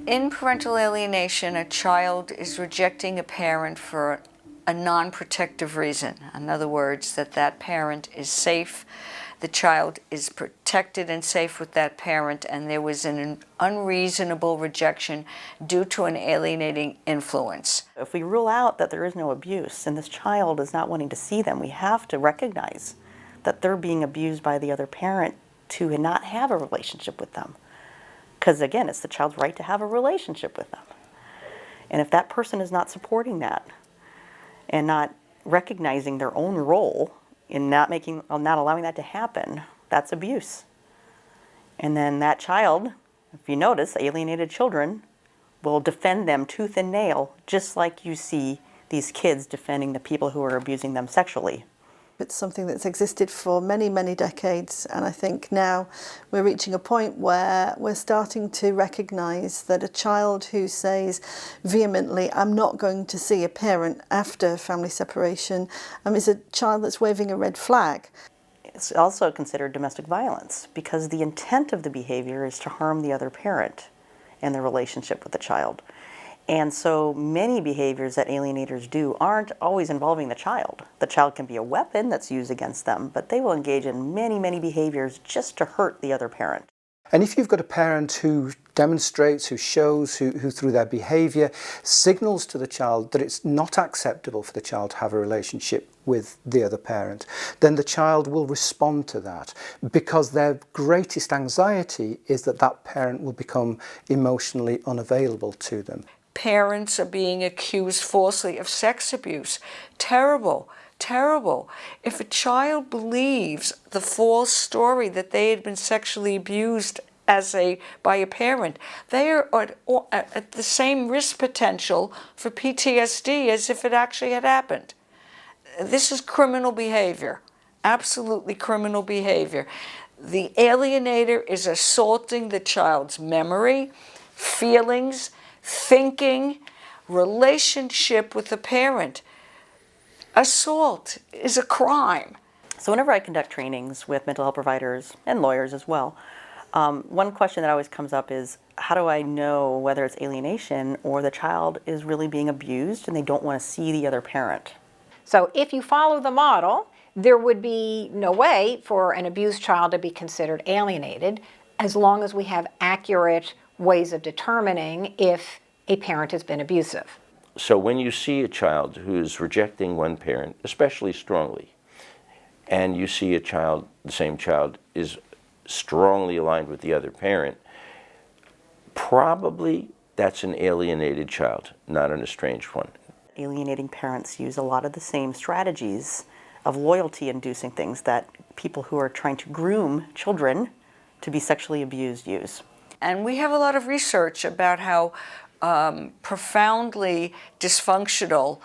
In parental alienation, a child is rejecting a parent for a non-protective reason. In other words, that parent is safe, the child is protected and safe with that parent, and there was an unreasonable rejection due to an alienating influence. If we rule out that there is no abuse and this child is not wanting to see them, we have to recognize that they're being abused by the other parent to not have a relationship with them. Because again, it's the child's right to have a relationship with them. And if that person is not supporting that and not recognizing their own role in not allowing that to happen, that's abuse. And then that child, if you notice, alienated children will defend them tooth and nail, just like you see these kids defending the people who are abusing them sexually. It's something that's existed for many, many decades, and I think now we're reaching a point where we're starting to recognise that a child who says vehemently, I'm not going to see a parent after family separation, is a child that's waving a red flag. It's also considered domestic violence because the intent of the behaviour is to harm the other parent and their relationship with the child. And so many behaviors that alienators do aren't always involving the child. The child can be a weapon that's used against them, but they will engage in many, many behaviors just to hurt the other parent. And if you've got a parent who demonstrates, who shows, who through their behaviour signals to the child that it's not acceptable for the child to have a relationship with the other parent, then the child will respond to that because their greatest anxiety is that that parent will become emotionally unavailable to them. Parents are being accused falsely of sex abuse. Terrible, terrible. If a child believes the false story that they had been sexually abused by a parent, they are at the same risk potential for PTSD as if it actually had happened. This is criminal behavior, absolutely criminal behavior. The alienator is assaulting the child's memory, feelings, thinking, relationship with the parent. Assault is a crime. So whenever I conduct trainings with mental health providers and lawyers as well, one question that always comes up is, how do I know whether it's alienation or the child is really being abused and they don't want to see the other parent? So if you follow the model, there would be no way for an abused child to be considered alienated as long as we have accurate ways of determining if a parent has been abusive. So when you see a child who's rejecting one parent, especially strongly, and you see a child, the same child, is strongly aligned with the other parent, probably that's an alienated child, not an estranged one. Alienating parents use a lot of the same strategies of loyalty-inducing things that people who are trying to groom children to be sexually abused use. And we have a lot of research about how profoundly dysfunctional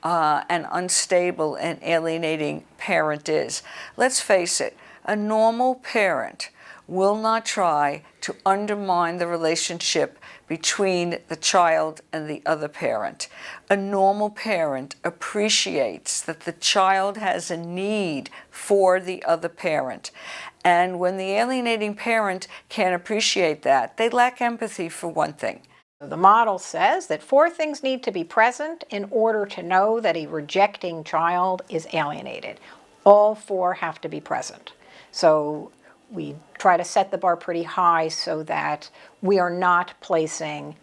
and unstable an alienating parent is. Let's face it, a normal parent will not try to undermine the relationship between the child and the other parent. A normal parent appreciates that the child has a need for the other parent. And when the alienating parent can't appreciate that, they lack empathy, for one thing. The model says that 4 things need to be present in order to know that a rejecting child is alienated. All 4 have to be present. So we try to set the bar pretty high so that we are not placing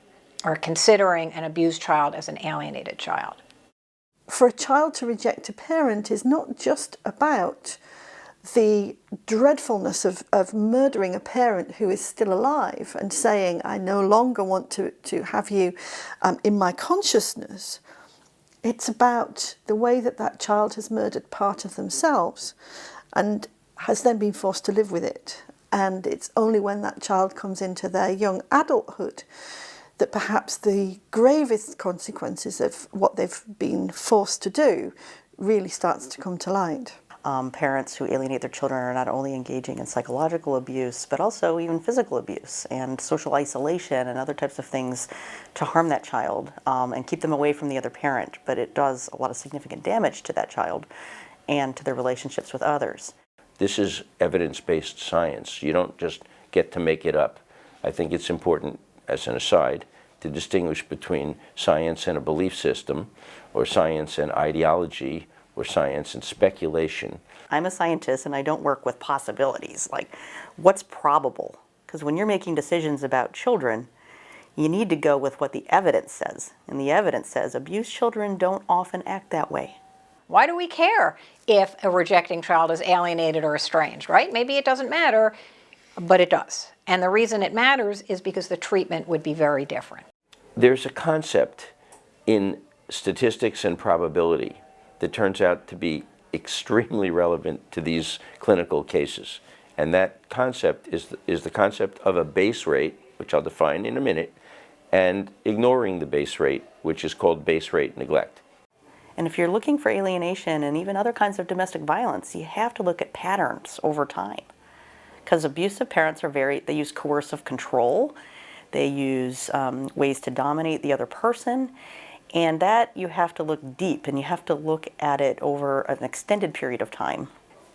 or considering an abused child as an alienated child. For a child to reject a parent is not just about the dreadfulness of murdering a parent who is still alive and saying, I no longer want to have you in my consciousness. It's about the way that that child has murdered part of themselves and has then been forced to live with it. And it's only when that child comes into their young adulthood that perhaps the gravest consequences of what they've been forced to do really starts to come to light. Parents who alienate their children are not only engaging in psychological abuse, but also even physical abuse and social isolation and other types of things to harm that child and keep them away from the other parent. But it does a lot of significant damage to that child and to their relationships with others. This is evidence-based science. You don't just get to make it up. I think it's important, as an aside, to distinguish between science and a belief system, or science and ideology, or science and speculation. I'm a scientist and I don't work with possibilities, like what's probable. Because when you're making decisions about children, you need to go with what the evidence says. And the evidence says abused children don't often act that way. Why do we care if a rejecting child is alienated or estranged, right? Maybe it doesn't matter, but it does. And the reason it matters is because the treatment would be very different. There's a concept in statistics and probability that turns out to be extremely relevant to these clinical cases. And that concept is the concept of a base rate, which I'll define in a minute, and ignoring the base rate, which is called base rate neglect. And if you're looking for alienation and even other kinds of domestic violence, you have to look at patterns over time. Because abusive parents they use coercive control, they use ways to dominate the other person, and that you have to look deep and you have to look at it over an extended period of time.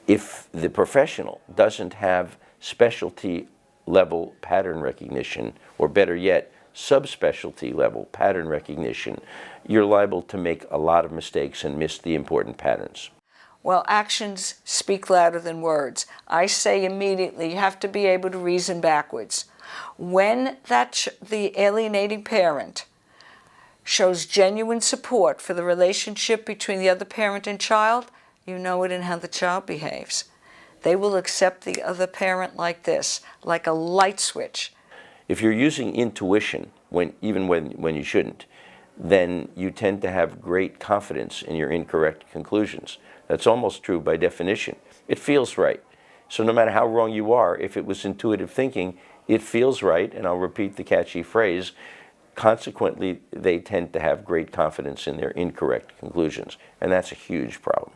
If the professional doesn't have specialty level pattern recognition, or better yet, subspecialty level pattern recognition, you're liable to make a lot of mistakes and miss the important patterns. Well, actions speak louder than words. I say immediately, you have to be able to reason backwards. When the alienating parent shows genuine support for the relationship between the other parent and child, you know it in how the child behaves. They will accept the other parent like this, like a light switch. If you're using intuition, even when you shouldn't, then you tend to have great confidence in your incorrect conclusions. That's almost true by definition. It feels right. So no matter how wrong you are, if it was intuitive thinking, it feels right, and I'll repeat the catchy phrase, consequently, they tend to have great confidence in their incorrect conclusions, and that's a huge problem.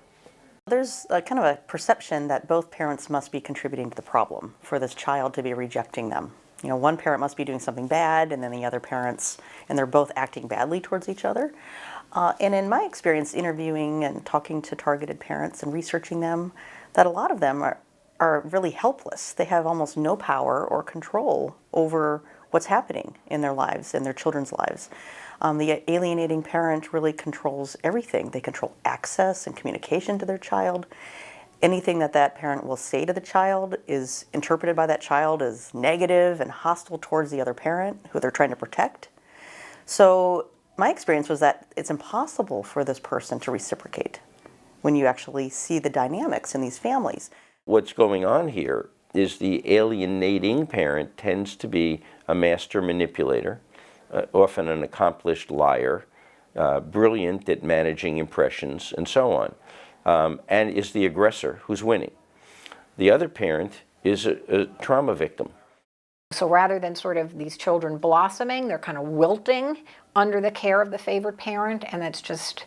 There's a kind of a perception that both parents must be contributing to the problem for this child to be rejecting them. You know, one parent must be doing something bad, and then the other parents, and they're both acting badly towards each other. And in my experience interviewing and talking to targeted parents and researching them, that a lot of them are really helpless. They have almost no power or control over what's happening in their lives, in their children's lives. The alienating parent really controls everything. They control access and communication to their child. Anything that parent will say to the child is interpreted by that child as negative and hostile towards the other parent who they're trying to protect. So my experience was that it's impossible for this person to reciprocate when you actually see the dynamics in these families. What's going on here is the alienating parent tends to be a master manipulator, often an accomplished liar, brilliant at managing impressions, and so on, and is the aggressor who's winning. The other parent is a trauma victim. So rather than sort of these children blossoming, they're kind of wilting under the care of the favored parent, and that's just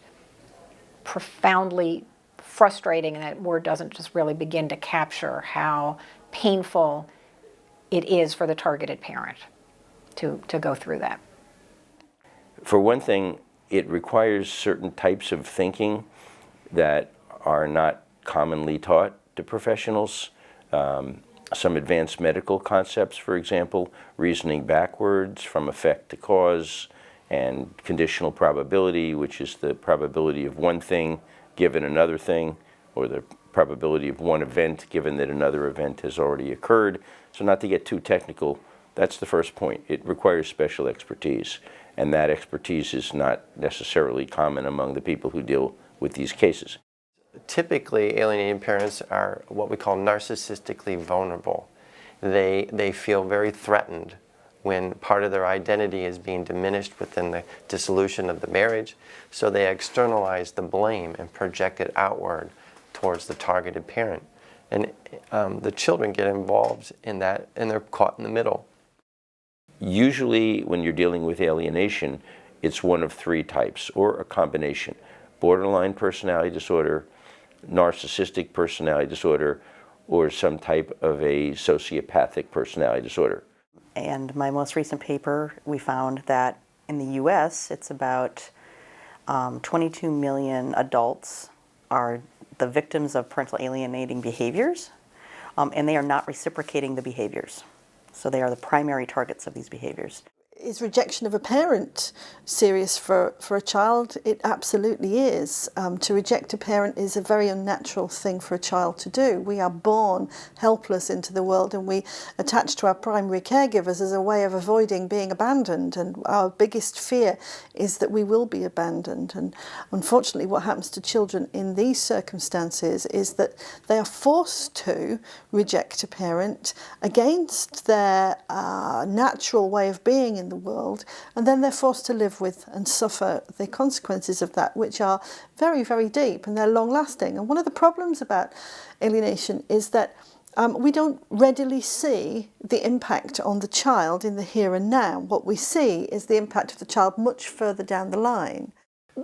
profoundly frustrating, and that word doesn't just really begin to capture how painful it is for the targeted parent to go through that. For one thing, it requires certain types of thinking that are not commonly taught to professionals. Some advanced medical concepts, for example, reasoning backwards from effect to cause, and conditional probability, which is the probability of one thing given another thing, or the probability of one event given that another event has already occurred. So not to get too technical, that's the first point. It requires special expertise, and that expertise is not necessarily common among the people who deal with these cases. Typically, alienating parents are what we call narcissistically vulnerable. They feel very threatened when part of their identity is being diminished within the dissolution of the marriage, so they externalize the blame and project it outward towards the targeted parent. And the children get involved in that, and they're caught in the middle. Usually, when you're dealing with alienation, it's one of three types, or a combination: borderline personality disorder, narcissistic personality disorder, or some type of a sociopathic personality disorder. And my most recent paper, we found that in the US, it's about 22 million adults are the victims of parental alienating behaviors. and they are not reciprocating the behaviors. So they are the primary targets of these behaviors. Is rejection of a parent serious for a child? It absolutely is. To reject a parent is a very unnatural thing for a child to do. We are born helpless into the world, and we attach to our primary caregivers as a way of avoiding being abandoned. And our biggest fear is that we will be abandoned. And unfortunately, what happens to children in these circumstances is that they are forced to reject a parent against their natural way of being in the world, and then they're forced to live with and suffer the consequences of that, which are very, very deep, and they're long lasting. And one of the problems about alienation is that we don't readily see the impact on the child in the here and now. What we see is the impact of the child much further down the line.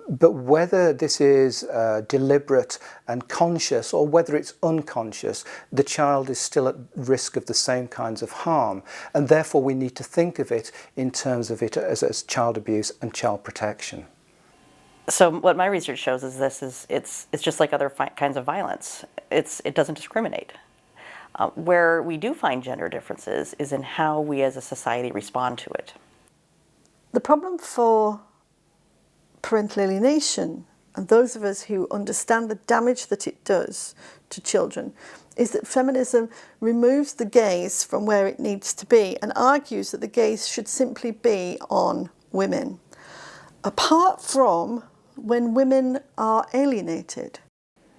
But whether this is deliberate and conscious, or whether it's unconscious, the child is still at risk of the same kinds of harm. And therefore we need to think of it in terms of it as child abuse and child protection. So what my research shows is it's just like other kinds of violence. It doesn't discriminate. Where we do find gender differences is in how we as a society respond to it. The problem for parental alienation, and those of us who understand the damage that it does to children, is that feminism removes the gaze from where it needs to be and argues that the gaze should simply be on women, apart from when women are alienated.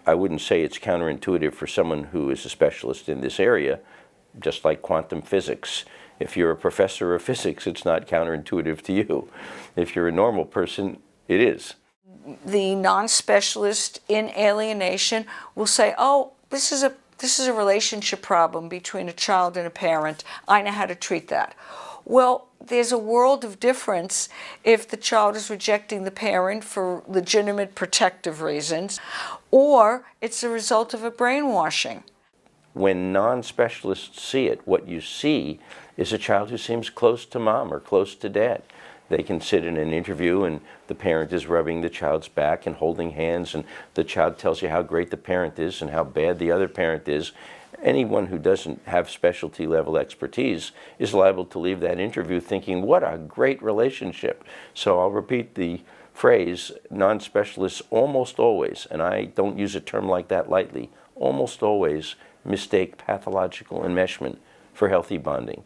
I wouldn't say it's counterintuitive for someone who is a specialist in this area, just like quantum physics. If you're a professor of physics, it's not counterintuitive to you. If you're a normal person, it is. The non-specialist in alienation will say, oh, this is a relationship problem between a child and a parent. I know how to treat that. Well, there's a world of difference if the child is rejecting the parent for legitimate protective reasons, or it's a result of a brainwashing. When non-specialists see it, what you see is a child who seems close to mom or close to dad. They can sit in an interview and the parent is rubbing the child's back and holding hands, and the child tells you how great the parent is and how bad the other parent is. Anyone who doesn't have specialty level expertise is liable to leave that interview thinking, what a great relationship. So I'll repeat the phrase, non-specialists almost always, and I don't use a term like that lightly, almost always mistake pathological enmeshment for healthy bonding.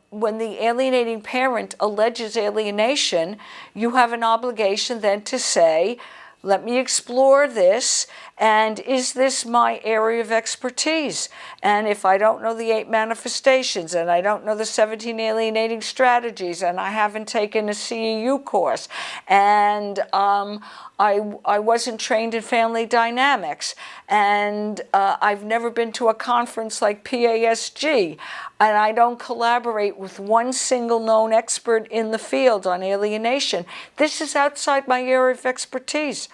When the alienating parent alleges alienation, you have an obligation then to say, let me explore this, and is this my area of expertise? And if I don't know the 8 manifestations, and I don't know the 17 alienating strategies, and I haven't taken a CEU course, and I wasn't trained in family dynamics, and I've never been to a conference like PASG, and I don't collaborate with one single known expert in the field on alienation, this is outside my area of expertise.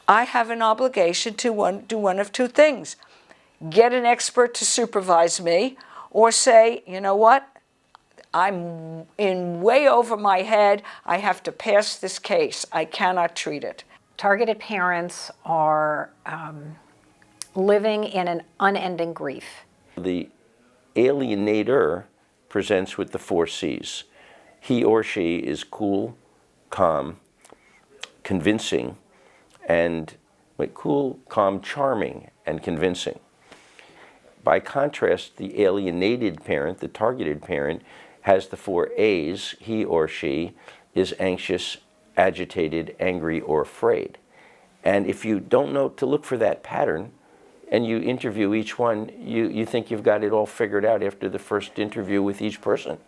I have an obligation to do one of two things. Get an expert to supervise me, or say, you know what, I'm in way over my head, I have to pass this case, I cannot treat it. Targeted parents are living in an unending grief. The alienator presents with the 4 C's. He or she is cool, calm, convincing, and cool, calm, charming, and convincing. By contrast, the alienated parent, the targeted parent, has the 4 A's. He or she is anxious, agitated, angry, or afraid. And if you don't know to look for that pattern, and you interview each one, you think you've got it all figured out after the first interview with each person.